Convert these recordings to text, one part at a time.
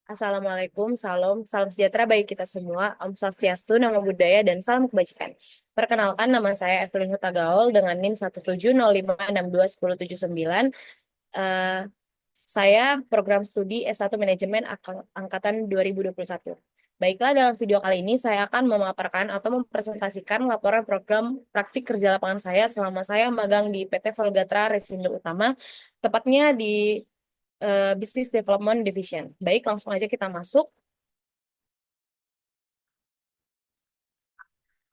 Assalamualaikum, salam sejahtera bagi kita semua. Om Swastiastu, Namo Buddhaya, dan salam kebajikan. Perkenalkan, nama saya Evelyn Hutagaol dengan NIM 170562109. Eh, saya program studi S1 Manajemen Angkatan 2021. Baiklah, dalam video kali ini saya akan memaparkan atau mempresentasikan laporan program praktik kerja lapangan saya selama saya magang di PT Volgatra Resindo Utama, tepatnya di Business Development Division. Baik, langsung aja kita masuk.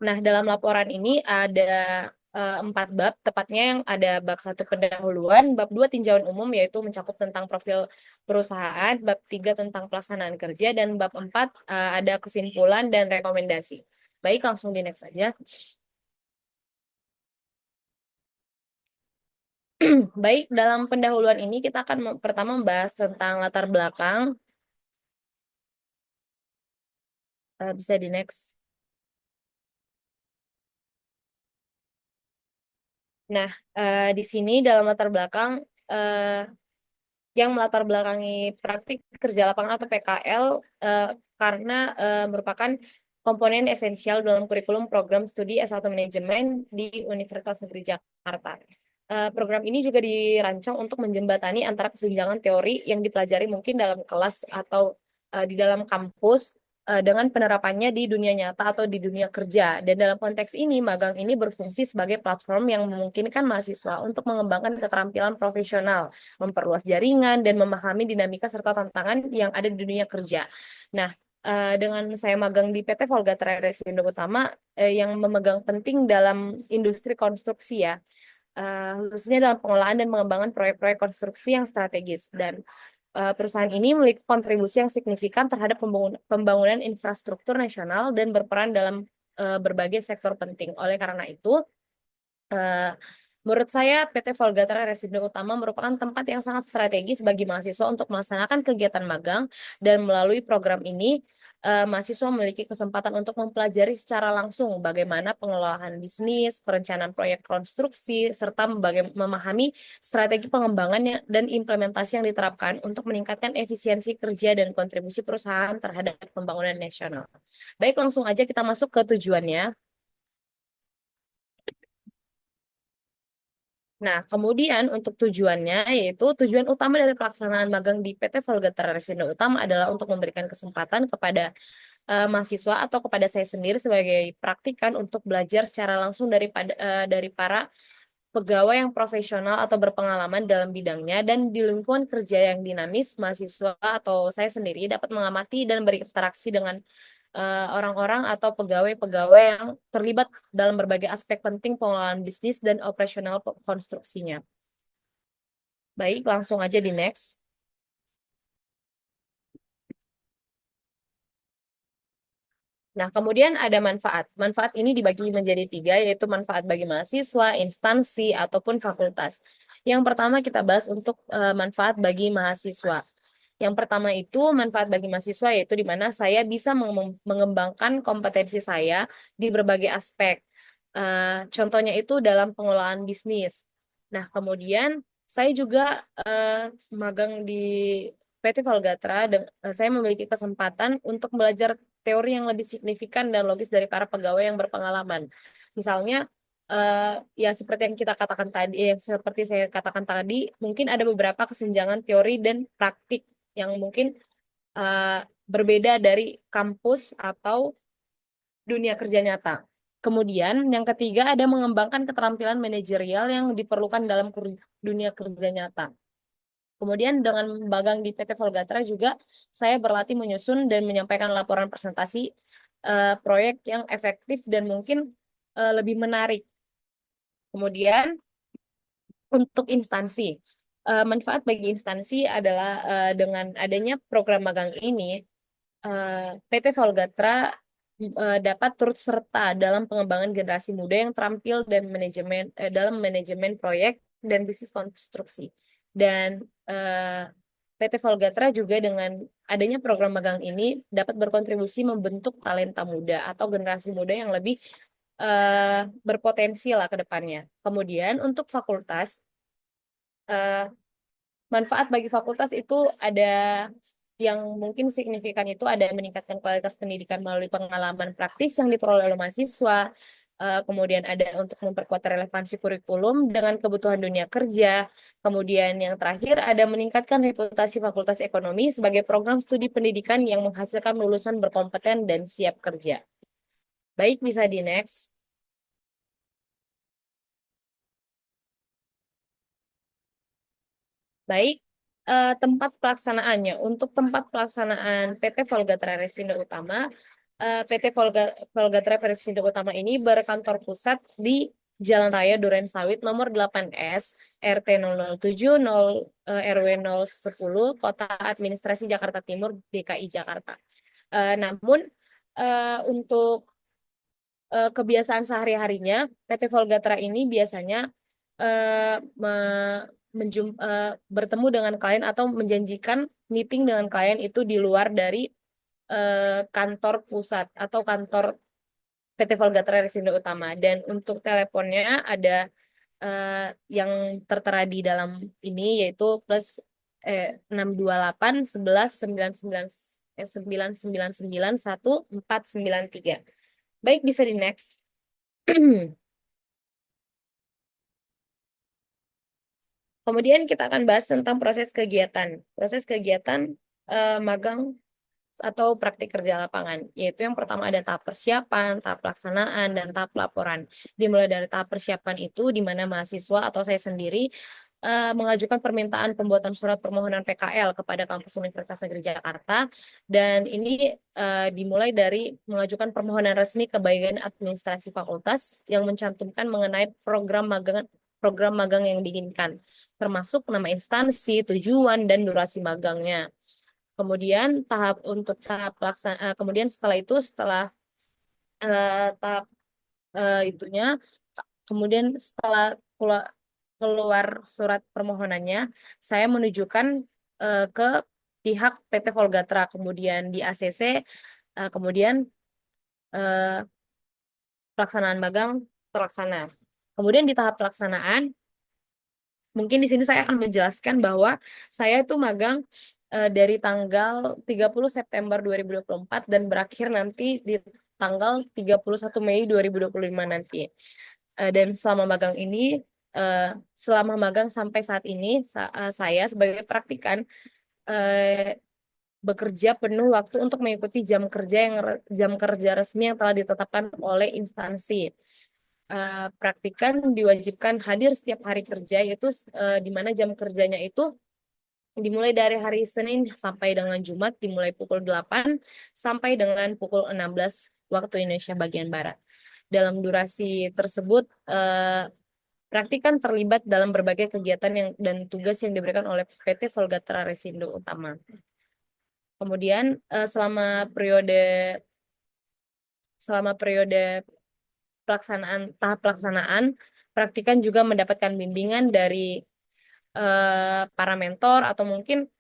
Nah, dalam laporan ini ada 4 bab, tepatnya yang ada bab 1 pendahuluan, bab 2 tinjauan umum, yaitu mencakup tentang profil perusahaan, bab 3 tentang pelaksanaan kerja, dan bab 4 ada kesimpulan dan rekomendasi. Baik, langsung di next saja. Baik, dalam pendahuluan ini kita akan pertama membahas tentang latar belakang. Bisa di next. Nah, di sini dalam latar belakang, eh, yang melatar belakangi praktik kerja lapangan atau PKL, karena merupakan komponen esensial dalam kurikulum program studi S1 Manajemen di Universitas Negeri Jakarta. Program ini juga dirancang untuk menjembatani antara kesenjangan teori yang dipelajari mungkin dalam kelas atau di dalam kampus dengan penerapannya di dunia nyata atau di dunia kerja. Dan dalam konteks ini, magang ini berfungsi sebagai platform yang memungkinkan mahasiswa untuk mengembangkan keterampilan profesional, memperluas jaringan, dan memahami dinamika serta tantangan yang ada di dunia kerja. Nah, dengan saya magang di PT Volga Trailers Indo Utama, yang memegang penting dalam industri konstruksi ya, khususnya dalam pengelolaan dan pengembangan proyek-proyek konstruksi yang strategis. Dan perusahaan ini memiliki kontribusi yang signifikan terhadap pembangunan infrastruktur nasional dan berperan dalam berbagai sektor penting. Oleh karena itu, Eh, menurut saya, PT Volgatra Resindo Utama merupakan tempat yang sangat strategis bagi mahasiswa untuk melaksanakan kegiatan magang, dan melalui program ini, mahasiswa memiliki kesempatan untuk mempelajari secara langsung bagaimana pengelolaan bisnis, perencanaan proyek konstruksi, serta memahami strategi pengembangan dan implementasi yang diterapkan untuk meningkatkan efisiensi kerja dan kontribusi perusahaan terhadap pembangunan nasional. Baik, langsung aja kita masuk ke tujuannya. Nah, kemudian untuk tujuannya, yaitu tujuan utama dari pelaksanaan magang di PT Volgatra Resindo Utama adalah untuk memberikan kesempatan kepada mahasiswa atau kepada saya sendiri sebagai praktikan untuk belajar secara langsung dari para pegawai yang profesional atau berpengalaman dalam bidangnya, dan di lingkungan kerja yang dinamis, mahasiswa atau saya sendiri dapat mengamati dan berinteraksi dengan orang-orang atau pegawai-pegawai yang terlibat dalam berbagai aspek penting pengelolaan bisnis dan operasional konstruksinya. Baik, langsung aja di next. Nah, kemudian ada manfaat. Manfaat ini dibagi menjadi 3, yaitu manfaat bagi mahasiswa, instansi, ataupun fakultas. Yang pertama kita bahas untuk manfaat bagi mahasiswa. Yang pertama itu manfaat bagi mahasiswa, yaitu di mana saya bisa mengembangkan kompetensi saya di berbagai aspek. Contohnya itu dalam pengelolaan bisnis. Nah, kemudian saya juga magang di PT Valgatra, dan saya memiliki kesempatan untuk belajar teori yang lebih signifikan dan logis dari para pegawai yang berpengalaman. Misalnya, ya seperti yang kita katakan tadi, seperti saya katakan tadi, mungkin ada beberapa kesenjangan teori dan praktik yang mungkin eh, berbeda dari kampus atau dunia kerja nyata. Kemudian, yang ketiga ada mengembangkan keterampilan manajerial yang diperlukan dalam dunia kerja nyata. Kemudian dengan magang di PT Volgatra juga saya berlatih menyusun dan menyampaikan laporan presentasi proyek yang efektif dan mungkin lebih menarik. Kemudian untuk instansi, manfaat bagi instansi adalah dengan adanya program magang ini, PT Volgatra dapat turut serta dalam pengembangan generasi muda yang terampil dan dalam manajemen proyek dan bisnis konstruksi. Dan PT Volgatra juga dengan adanya program magang ini dapat berkontribusi membentuk talenta muda atau generasi muda yang lebih berpotensi lah ke depannya. Kemudian untuk fakultas, eh, manfaat bagi fakultas itu ada yang mungkin signifikan itu ada meningkatkan kualitas pendidikan melalui pengalaman praktis yang diperoleh oleh mahasiswa, kemudian ada untuk memperkuat relevansi kurikulum dengan kebutuhan dunia kerja, kemudian yang terakhir ada meningkatkan reputasi Fakultas Ekonomi sebagai program studi pendidikan yang menghasilkan lulusan berkompeten dan siap kerja. Baik, bisa di next. Baik, tempat pelaksanaannya. Untuk tempat pelaksanaan PT Volga Resindo Utama, PT Volga Resindo Utama ini berkantor pusat di Jalan Raya Duren Sawit nomor 8S RT 007 RW 010 Kota Administrasi Jakarta Timur DKI Jakarta. Namun untuk kebiasaan sehari-harinya PT Volgatra ini biasanya eh, bertemu dengan klien atau menjanjikan meeting dengan klien itu di luar dari kantor pusat atau kantor PT Volgatra Resindo Utama. Dan untuk teleponnya ada yang tertera di dalam ini yaitu plus 628 11 99 999 1493. Baik, bisa di next. Kemudian kita akan bahas tentang proses kegiatan. Proses kegiatan magang atau praktik kerja lapangan, yaitu yang pertama ada tahap persiapan, tahap pelaksanaan, dan tahap laporan. Dimulai dari tahap persiapan itu, di mana mahasiswa atau saya sendiri mengajukan permintaan pembuatan surat permohonan PKL kepada kampus Universitas Negeri Jakarta, dan ini dimulai dari mengajukan permohonan resmi ke bagian administrasi fakultas yang mencantumkan mengenai program magang yang diinginkan, termasuk nama instansi, tujuan, dan durasi magangnya. Kemudian kemudian setelah itu tahap itunya kemudian setelah keluar surat permohonannya, saya menunjukkan ke pihak PT Volgatra, kemudian di ACC, kemudian eh, pelaksanaan magang terlaksana. Kemudian di tahap pelaksanaan, mungkin di sini saya akan menjelaskan bahwa saya itu magang dari tanggal 30 September 2024 dan berakhir nanti di tanggal 31 Mei 2025 nanti. Dan eh, selama magang sampai saat ini, saya sebagai praktikan eh, bekerja penuh waktu untuk mengikuti jam kerja resmi yang telah ditetapkan oleh instansi. Praktikan diwajibkan hadir setiap hari kerja, yaitu di mana jam kerjanya itu dimulai dari hari Senin sampai dengan Jumat, dimulai pukul 8 sampai dengan pukul 16 waktu Indonesia bagian Barat. Dalam durasi tersebut, praktikan terlibat dalam berbagai kegiatan dan tugas yang diberikan oleh PT Volgatra Resindo Utama. Kemudian selama periode tahap pelaksanaan, praktikan juga mendapatkan bimbingan dari para mentor atau mungkin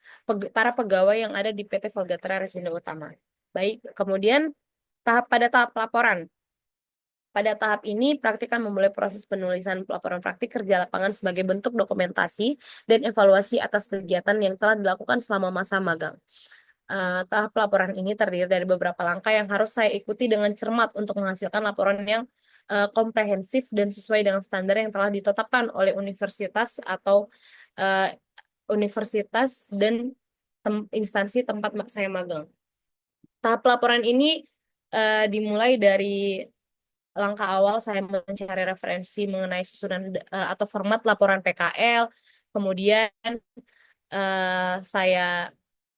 para pegawai yang ada di PT Volgatra Resindo Utama. Baik, kemudian pada tahap laporan. Pada tahap ini, praktikan memulai proses penulisan pelaporan praktik kerja lapangan sebagai bentuk dokumentasi dan evaluasi atas kegiatan yang telah dilakukan selama masa magang. Tahap laporan ini terdiri dari beberapa langkah yang harus saya ikuti dengan cermat untuk menghasilkan laporan yang komprehensif dan sesuai dengan standar yang telah ditetapkan oleh universitas atau uh, universitas dan instansi tempat saya magang. Tahap laporan ini dimulai dari langkah awal saya mencari referensi mengenai susunan atau format laporan PKL, kemudian saya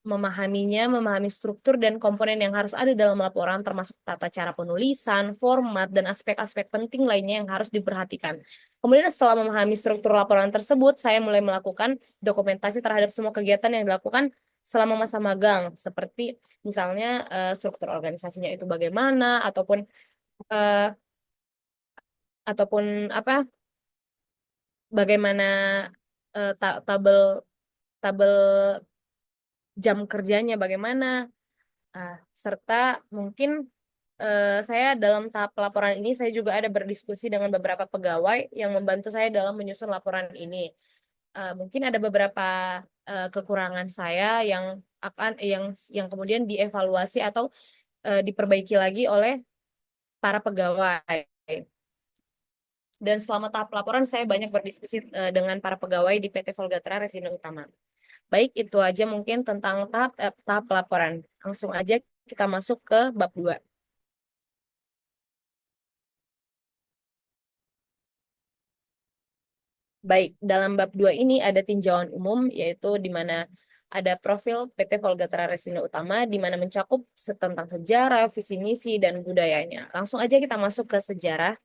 memahami struktur dan komponen yang harus ada dalam laporan, termasuk tata cara penulisan, format, dan aspek-aspek penting lainnya yang harus diperhatikan. Kemudian setelah memahami struktur laporan tersebut, saya mulai melakukan dokumentasi terhadap semua kegiatan yang dilakukan selama masa magang, seperti misalnya struktur organisasinya itu bagaimana, eh, ataupun apa, bagaimana tabel tabel jam kerjanya bagaimana. Serta mungkin saya dalam tahap pelaporan ini saya juga ada berdiskusi dengan beberapa pegawai yang membantu saya dalam menyusun laporan ini. Mungkin ada beberapa kekurangan saya yang kemudian dievaluasi atau diperbaiki lagi oleh para pegawai. Dan selama tahap laporan saya banyak berdiskusi dengan para pegawai di PT Volgatra Resindo Utama. Baik, itu aja mungkin tentang tahap laporan. Langsung aja kita masuk ke bab 2. Baik, dalam bab 2 ini ada tinjauan umum, yaitu di mana ada profil PT Volgatra Resindo Utama, di mana mencakup tentang sejarah, visi misi, dan budayanya. Langsung aja kita masuk ke sejarah.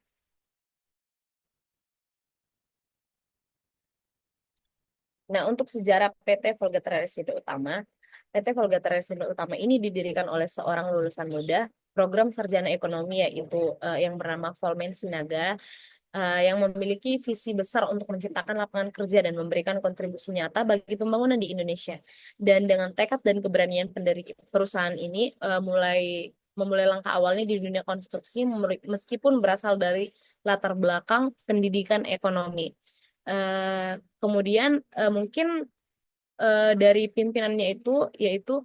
Nah, untuk sejarah PT Volgatra Resindo Utama, PT Volgatra Resindo Utama ini didirikan oleh seorang lulusan muda program sarjana ekonomi, yaitu yang bernama Volmen Sinaga, yang memiliki visi besar untuk menciptakan lapangan kerja dan memberikan kontribusi nyata bagi pembangunan di Indonesia. Dan dengan tekad dan keberanian pendiri perusahaan ini memulai langkah awalnya di dunia konstruksi meskipun berasal dari latar belakang pendidikan ekonomi. Kemudian mungkin dari pimpinannya itu yaitu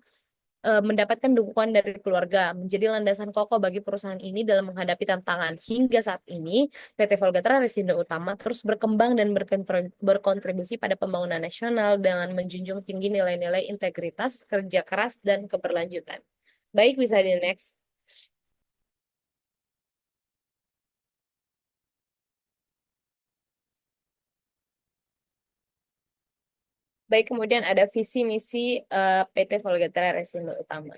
mendapatkan dukungan dari keluarga, menjadi landasan kokoh bagi perusahaan ini dalam menghadapi tantangan. Hingga saat ini, PT Volgatra Resindo Utama terus berkembang dan berkontribusi pada pembangunan nasional dengan menjunjung tinggi nilai-nilai integritas, kerja keras, dan keberlanjutan. Baik, bisa di next. Baik, kemudian ada visi misi PT Volgatra Resindo Utama.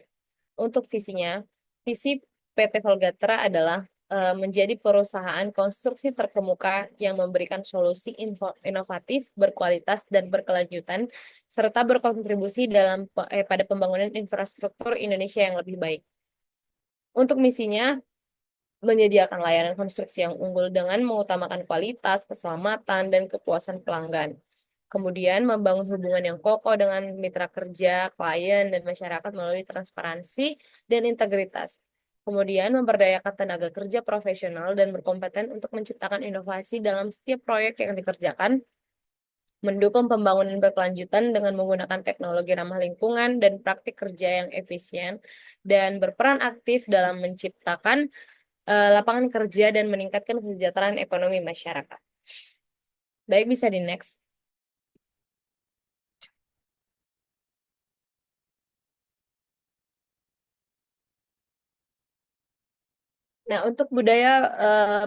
Untuk visinya, visi PT Volgatra adalah menjadi perusahaan konstruksi terkemuka yang memberikan solusi inovatif, berkualitas, dan berkelanjutan, serta berkontribusi pada pembangunan infrastruktur Indonesia yang lebih baik. Untuk misinya, menyediakan layanan konstruksi yang unggul dengan mengutamakan kualitas, keselamatan, dan kepuasan pelanggan. Kemudian membangun hubungan yang kokoh dengan mitra kerja, klien, dan masyarakat melalui transparansi dan integritas. Kemudian memberdayakan tenaga kerja profesional dan berkompeten untuk menciptakan inovasi dalam setiap proyek yang dikerjakan, mendukung pembangunan berkelanjutan dengan menggunakan teknologi ramah lingkungan dan praktik kerja yang efisien, dan berperan aktif dalam menciptakan lapangan kerja dan meningkatkan kesejahteraan ekonomi masyarakat. Baik, bisa di next. Nah, untuk budaya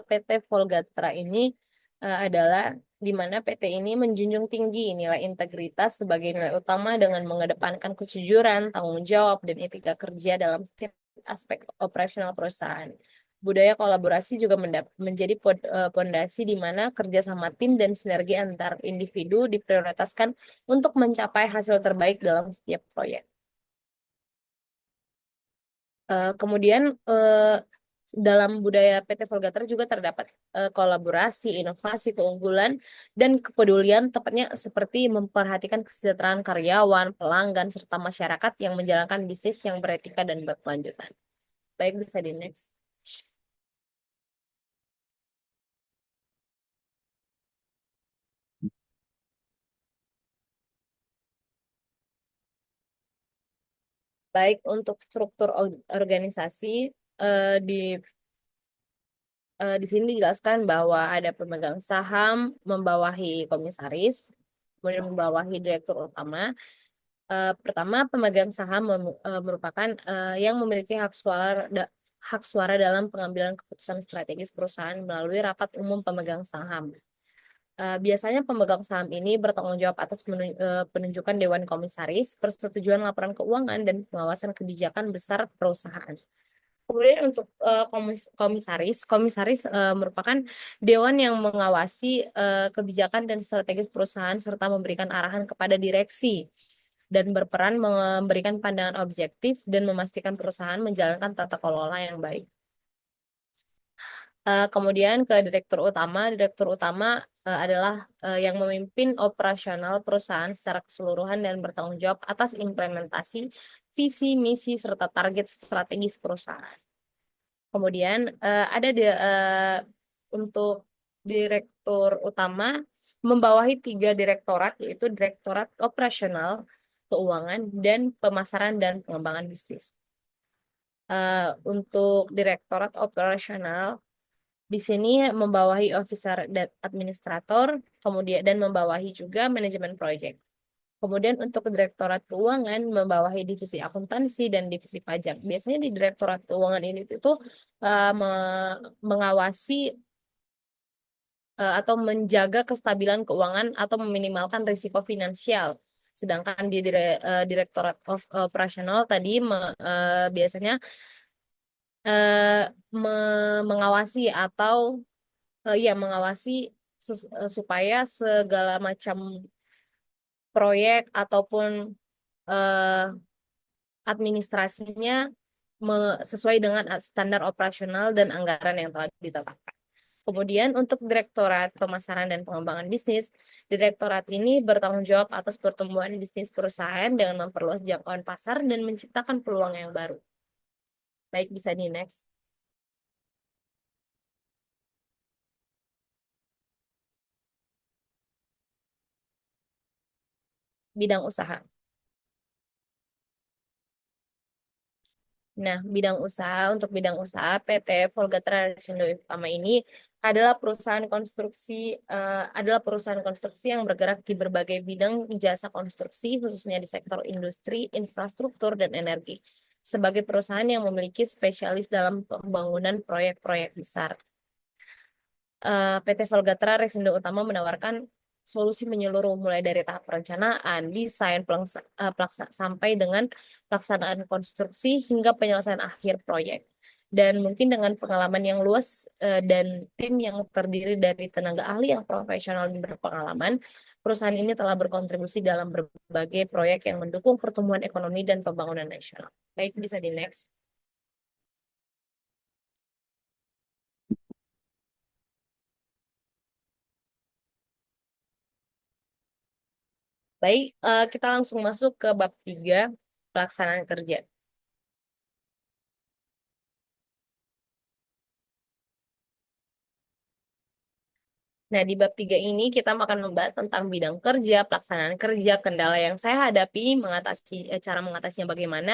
PT Volgatra ini adalah di mana PT ini menjunjung tinggi nilai integritas sebagai nilai utama dengan mengedepankan kejujuran, tanggung jawab, dan etika kerja dalam setiap aspek operasional perusahaan. Budaya kolaborasi juga menjadi pondasi di mana kerjasama tim dan sinergi antar individu diprioritaskan untuk mencapai hasil terbaik dalam setiap proyek. Kemudian dalam budaya PT Volgatra juga terdapat kolaborasi, inovasi, keunggulan, dan kepedulian, tepatnya seperti memperhatikan kesejahteraan karyawan, pelanggan, serta masyarakat yang menjalankan bisnis yang beretika dan berkelanjutan. Baik, bisa di next. Baik, untuk struktur organisasi di di sini dijelaskan bahwa ada pemegang saham membawahi komisaris, kemudian membawahi direktur utama. Pertama, pemegang saham merupakan yang memiliki hak suara dalam pengambilan keputusan strategis perusahaan melalui rapat umum pemegang saham. Biasanya pemegang saham ini bertanggung jawab atas penunjukan dewan komisaris, persetujuan laporan keuangan, dan pengawasan kebijakan besar perusahaan. Kemudian untuk komisaris merupakan dewan yang mengawasi kebijakan dan strategis perusahaan serta memberikan arahan kepada direksi dan berperan memberikan pandangan objektif dan memastikan perusahaan menjalankan tata kelola yang baik. Kemudian ke direktur utama adalah yang memimpin operasional perusahaan secara keseluruhan dan bertanggung jawab atas implementasi visi, misi, serta target strategis perusahaan. Kemudian ada untuk direktur utama membawahi 3 direktorat, yaitu Direktorat Operasional, Keuangan, dan Pemasaran dan Pengembangan Bisnis. Untuk Direktorat Operasional, di sini membawahi Officer dan Administrator, kemudian dan membawahi juga manajemen proyek. Kemudian untuk Direktorat Keuangan membawahi divisi akuntansi dan divisi pajak. Biasanya di Direktorat Keuangan ini itu mengawasi atau menjaga kestabilan keuangan atau meminimalkan risiko finansial. Sedangkan di Direktorat Operasional tadi biasanya eh, mengawasi atau ya mengawasi supaya segala macam proyek ataupun eh, administrasinya sesuai dengan standar operasional dan anggaran yang telah ditetapkan. Kemudian untuk Direktorat Pemasaran dan Pengembangan Bisnis, Direktorat ini bertanggung jawab atas pertumbuhan bisnis perusahaan dengan memperluas jangkauan pasar dan menciptakan peluang yang baru. Baik, bisa di next. Bidang usaha. Nah, untuk bidang usaha PT Volgatra Resindo Utama ini adalah perusahaan konstruksi yang bergerak di berbagai bidang jasa konstruksi, khususnya di sektor industri, infrastruktur, dan energi. Sebagai perusahaan yang memiliki spesialis dalam pembangunan proyek-proyek besar. PT Volgatra Resindo Utama menawarkan solusi menyeluruh mulai dari tahap perencanaan, desain, sampai dengan pelaksanaan konstruksi hingga penyelesaian akhir proyek. Dan mungkin dengan pengalaman yang luas dan tim yang terdiri dari tenaga ahli yang profesional dan berpengalaman, perusahaan ini telah berkontribusi dalam berbagai proyek yang mendukung pertumbuhan ekonomi dan pembangunan nasional. Baik, bisa di next. Baik, kita langsung masuk ke bab 3, pelaksanaan kerja. Nah, di bab 3 ini kita akan membahas tentang bidang kerja, pelaksanaan kerja, kendala yang saya hadapi, cara mengatasinya bagaimana,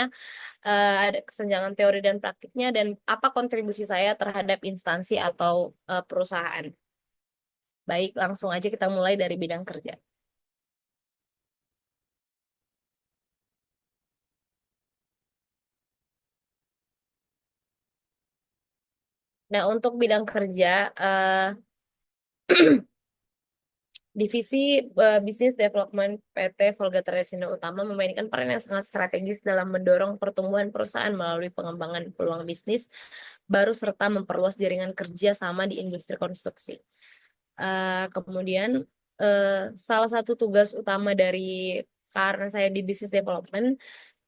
ada kesenjangan teori dan praktiknya, dan apa kontribusi saya terhadap instansi atau perusahaan. Baik, langsung aja kita mulai dari bidang kerja. Nah, untuk bidang kerja, Divisi Business Development PT Volga Tresino Utama memainkan peran yang sangat strategis dalam mendorong pertumbuhan perusahaan melalui pengembangan peluang bisnis baru serta memperluas jaringan kerja sama di industri konstruksi. Kemudian salah satu tugas utama karena saya di Business Development,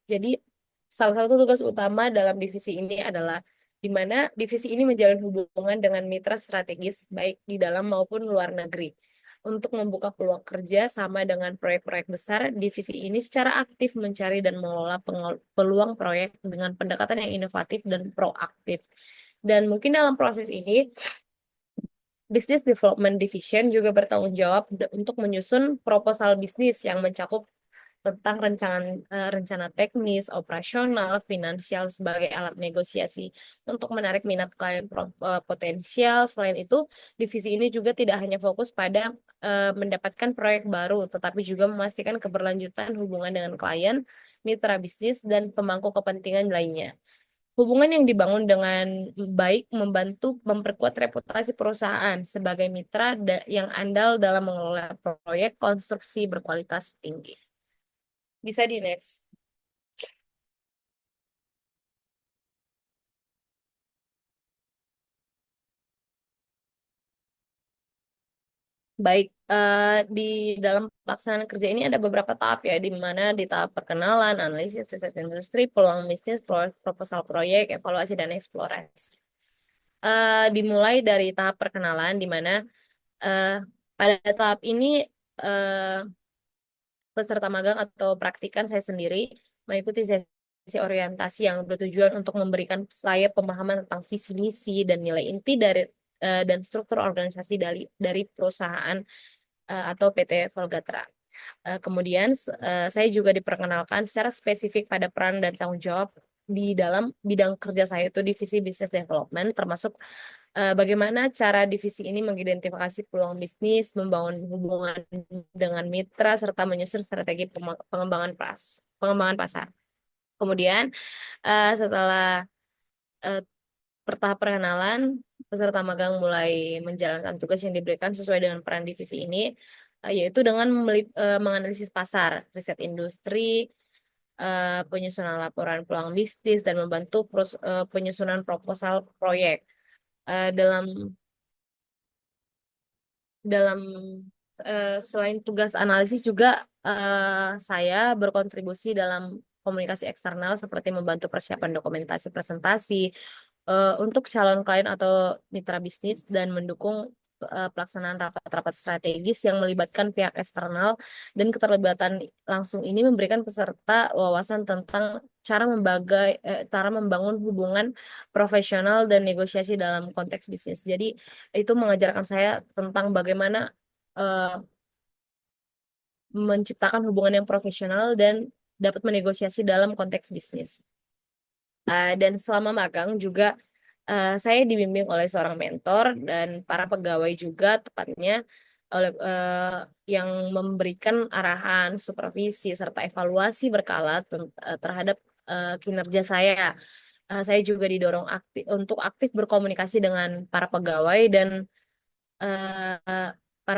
jadi salah satu tugas utama dalam divisi ini adalah di mana divisi ini menjalin hubungan dengan mitra strategis baik di dalam maupun luar negeri. Untuk membuka peluang kerja sama dengan proyek-proyek besar, divisi ini secara aktif mencari dan mengelola peluang proyek dengan pendekatan yang inovatif dan proaktif. Dan mungkin dalam proses ini, Business Development Division juga bertanggung jawab untuk menyusun proposal bisnis yang mencakup tentang rencana teknis, operasional, finansial sebagai alat negosiasi untuk menarik minat klien potensial. Selain itu, divisi ini juga tidak hanya fokus pada mendapatkan proyek baru, tetapi juga memastikan keberlanjutan hubungan dengan klien, mitra bisnis, dan pemangku kepentingan lainnya. Hubungan yang dibangun dengan baik membantu memperkuat reputasi perusahaan sebagai mitra yang andal dalam mengelola proyek konstruksi berkualitas tinggi. Bisa di next. Baik, di dalam pelaksanaan kerja ini ada beberapa tahap ya, di mana di tahap perkenalan, analisis, riset industri, peluang bisnis, proposal proyek, evaluasi, dan eksplorasi. Dimulai dari tahap perkenalan, di mana eh, pada tahap ini eh, peserta magang atau praktikan saya sendiri mengikuti sesi orientasi yang bertujuan untuk memberikan saya pemahaman tentang visi misi dan nilai inti dari dan struktur organisasi dari perusahaan atau PT Volgatra. Kemudian saya juga diperkenalkan secara spesifik pada peran dan tanggung jawab di dalam bidang kerja saya itu divisi business development, termasuk bagaimana cara divisi ini mengidentifikasi peluang bisnis, membangun hubungan dengan mitra, serta menyusun strategi pengembangan pasar. Kemudian setelah eh, bertahap perkenalan, peserta magang mulai menjalankan tugas yang diberikan sesuai dengan peran divisi ini, yaitu dengan menganalisis pasar, riset industri, penyusunan laporan peluang bisnis, dan membantu penyusunan proposal proyek. Dalam dalam selain tugas analisis juga saya berkontribusi dalam komunikasi eksternal seperti membantu persiapan dokumentasi presentasi untuk calon klien atau mitra bisnis dan mendukung pelaksanaan rapat-rapat strategis yang melibatkan pihak eksternal, dan keterlibatan langsung ini memberikan peserta wawasan tentang cara membangun hubungan profesional dan negosiasi dalam konteks bisnis. Jadi itu mengajarkan saya tentang bagaimana eh, menciptakan hubungan yang profesional dan dapat menegosiasi dalam konteks bisnis. Dan selama magang juga saya dibimbing oleh seorang mentor dan para pegawai juga, tepatnya oleh yang memberikan arahan, supervisi, serta evaluasi berkala terhadap kinerja saya. Saya juga didorong untuk aktif berkomunikasi dengan eh, para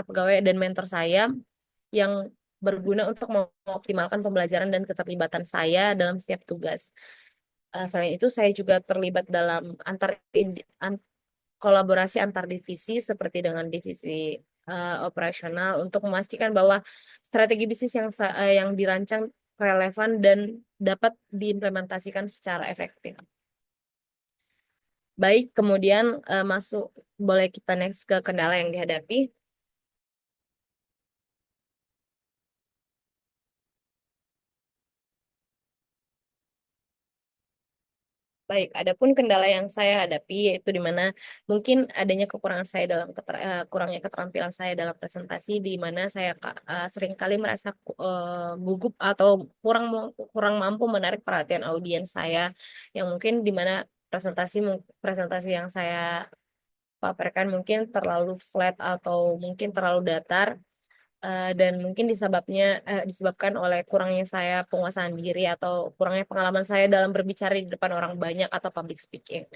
pegawai dan mentor saya yang berguna untuk mengoptimalkan pembelajaran dan keterlibatan saya dalam setiap tugas. Selain itu, saya juga terlibat dalam kolaborasi antar divisi seperti dengan divisi operasional untuk memastikan bahwa strategi bisnis yang dirancang relevan dan dapat diimplementasikan secara efektif. Baik, kemudian boleh kita next ke kendala yang dihadapi. Baik, adapun kendala yang saya hadapi yaitu di mana mungkin adanya kekurangan saya kurangnya keterampilan saya dalam presentasi, di mana saya seringkali merasa gugup atau kurang mampu menarik perhatian audiens saya, yang mungkin di mana presentasi yang saya paparkan mungkin terlalu flat atau mungkin terlalu datar, dan mungkin disebabkan oleh kurangnya saya penguasaan diri atau kurangnya pengalaman saya dalam berbicara di depan orang banyak atau public speaking.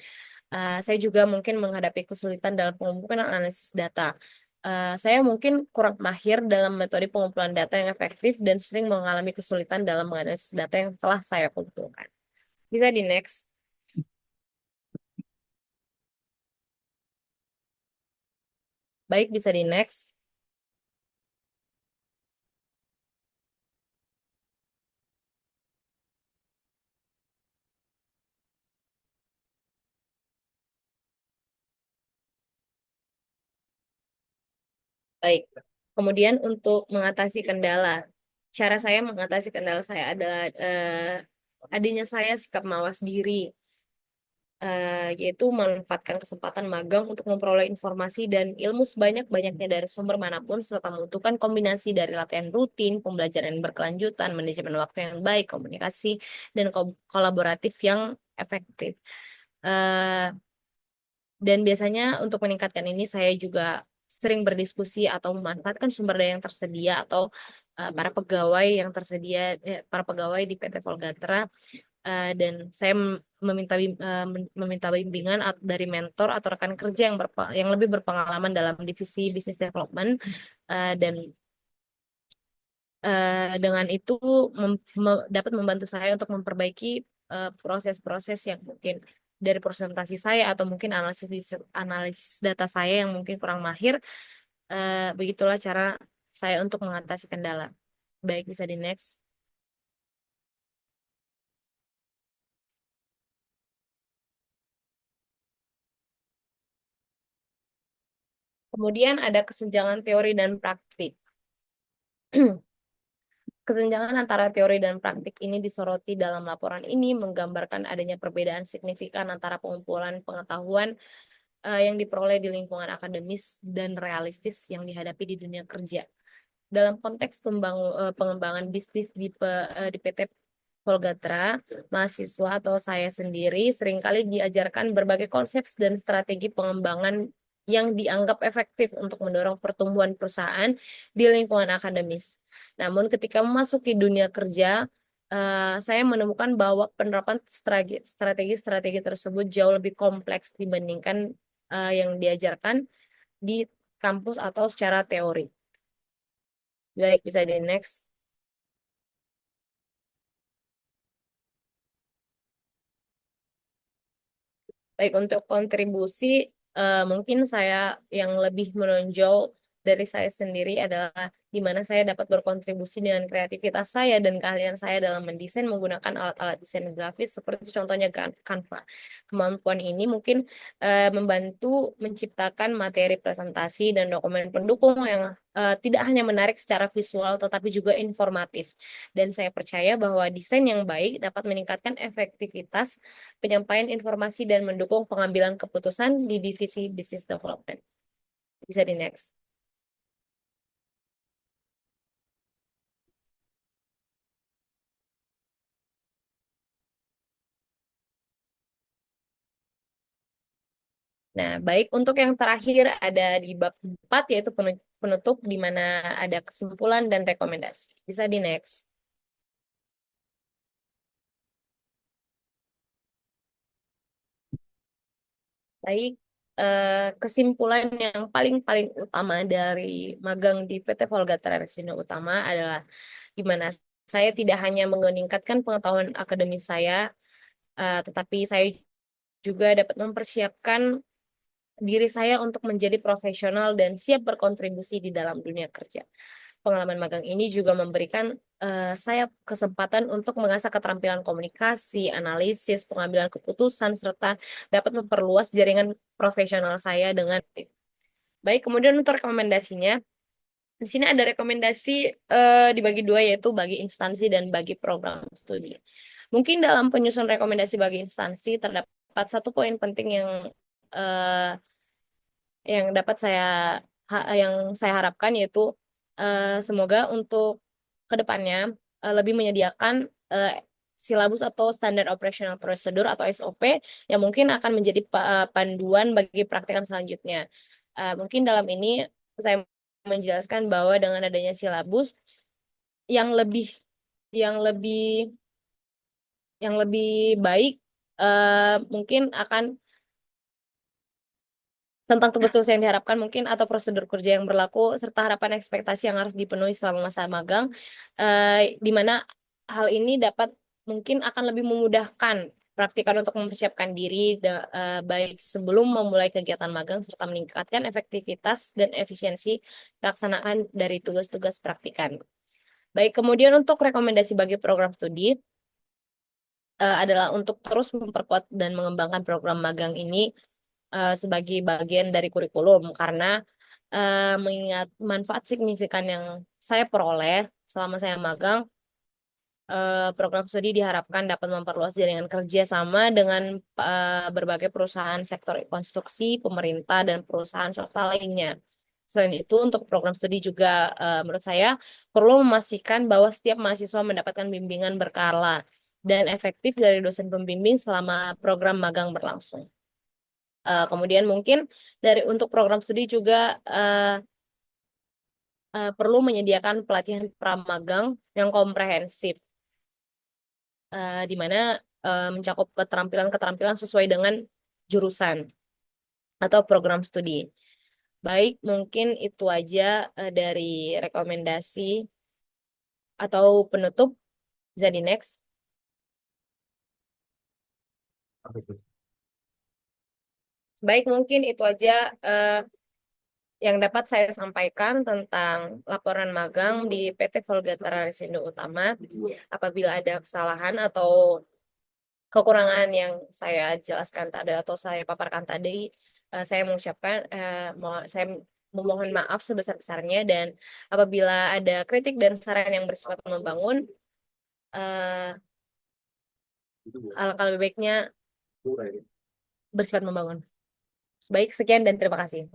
Saya juga mungkin menghadapi kesulitan dalam pengumpulan dan analisis data. Saya mungkin kurang mahir dalam metode pengumpulan data yang efektif dan sering mengalami kesulitan dalam menganalisis data yang telah saya kumpulkan. Bisa di next. Baik, bisa di next. Baik. Kemudian untuk mengatasi kendala, cara saya mengatasi kendala saya adalah adanya saya sikap mawas diri, yaitu memanfaatkan kesempatan magang untuk memperoleh informasi dan ilmu sebanyak-banyaknya dari sumber manapun, serta membutuhkan kombinasi dari latihan rutin, pembelajaran yang berkelanjutan, manajemen waktu yang baik, komunikasi, dan kolaboratif yang efektif. Eh, dan biasanya untuk meningkatkan ini saya juga sering berdiskusi atau memanfaatkan sumber daya yang tersedia atau para pegawai di PT Volgatra, dan saya meminta bimbingan dari mentor atau rekan kerja yang lebih berpengalaman dalam divisi business development, dan dengan itu dapat membantu saya untuk memperbaiki proses-proses yang mungkin dari presentasi saya atau mungkin analisis data saya yang mungkin kurang mahir. Begitulah cara saya untuk mengatasi kendala. Baik, bisa di next. Kemudian ada kesenjangan teori dan praktik. Kesenjangan antara teori dan praktik ini disoroti dalam laporan ini, menggambarkan adanya perbedaan signifikan antara pengumpulan pengetahuan yang diperoleh di lingkungan akademis dan realistis yang dihadapi di dunia kerja. Dalam konteks pengembangan bisnis di PT Volgatra, mahasiswa atau saya sendiri seringkali diajarkan berbagai konsep dan strategi pengembangan yang dianggap efektif untuk mendorong pertumbuhan perusahaan di lingkungan akademis. Namun ketika memasuki dunia kerja, saya menemukan bahwa penerapan strategi-strategi tersebut jauh lebih kompleks dibandingkan yang diajarkan di kampus atau secara teori. Baik, bisa di next. Baik, untuk kontribusi, mungkin saya yang lebih menonjol dari saya sendiri adalah di mana saya dapat berkontribusi dengan kreativitas saya dan keahlian saya dalam mendesain menggunakan alat-alat desain grafis seperti contohnya Canva. Kemampuan ini mungkin membantu menciptakan materi presentasi dan dokumen pendukung yang tidak hanya menarik secara visual tetapi juga informatif. Dan saya percaya bahwa desain yang baik dapat meningkatkan efektivitas penyampaian informasi dan mendukung pengambilan keputusan di divisi business development. Bisa di next. Nah, baik untuk yang terakhir ada di bab 4 yaitu penutup di mana ada kesimpulan dan rekomendasi. Bisa di next. Baik, kesimpulan yang paling-paling utama dari magang di PT Volgatra Reksina Utama adalah di mana saya tidak hanya meningkatkan pengetahuan akademis saya, tetapi saya juga dapat mempersiapkan diri saya untuk menjadi profesional dan siap berkontribusi di dalam dunia kerja. Pengalaman magang ini juga memberikan saya kesempatan untuk mengasah keterampilan komunikasi, analisis, pengambilan keputusan, serta dapat memperluas jaringan profesional saya dengan tim. Baik, kemudian untuk rekomendasinya, di sini ada rekomendasi dibagi dua, yaitu bagi instansi dan bagi program studi. Mungkin dalam penyusunan rekomendasi bagi instansi terdapat satu poin penting eh, yang dapat yang saya harapkan, yaitu semoga untuk kedepannya lebih menyediakan eh, silabus atau standar operational procedure atau SOP yang mungkin akan menjadi panduan bagi praktikan selanjutnya. Mungkin dalam ini saya menjelaskan bahwa dengan adanya silabus yang lebih yang lebih yang lebih baik, mungkin akan tentang tugas-tugas yang diharapkan mungkin atau prosedur kerja yang berlaku serta harapan ekspektasi yang harus dipenuhi selama masa magang, di mana hal ini dapat mungkin akan lebih memudahkan praktikan untuk mempersiapkan diri baik sebelum memulai kegiatan magang serta meningkatkan efektivitas dan efisiensi pelaksanaan dari tugas-tugas praktikan. Baik, kemudian untuk rekomendasi bagi program studi adalah untuk terus memperkuat dan mengembangkan program magang ini sebagai bagian dari kurikulum karena mengingat manfaat signifikan yang saya peroleh selama saya magang, program studi diharapkan dapat memperluas jaringan kerja sama dengan berbagai perusahaan sektor konstruksi, pemerintah, dan perusahaan swasta lainnya. Selain itu, untuk program studi juga menurut saya perlu memastikan bahwa setiap mahasiswa mendapatkan bimbingan berkala dan efektif dari dosen pembimbing selama program magang berlangsung. Kemudian mungkin untuk program studi juga perlu menyediakan pelatihan pramagang yang komprehensif, di mana mencakup keterampilan-keterampilan sesuai dengan jurusan atau program studi. Baik, mungkin itu aja dari rekomendasi atau penutup. Bisa di next. Baik, mungkin itu aja yang dapat saya sampaikan tentang laporan magang di PT Volgatra Resindo Utama. Apabila ada kesalahan atau kekurangan yang saya jelaskan tadi atau saya paparkan tadi, saya mengucapkan saya memohon maaf sebesar-besarnya, dan apabila ada kritik dan saran yang bersifat membangun, eh, alangkah lebih baiknya bersifat membangun. Baik, sekian dan terima kasih.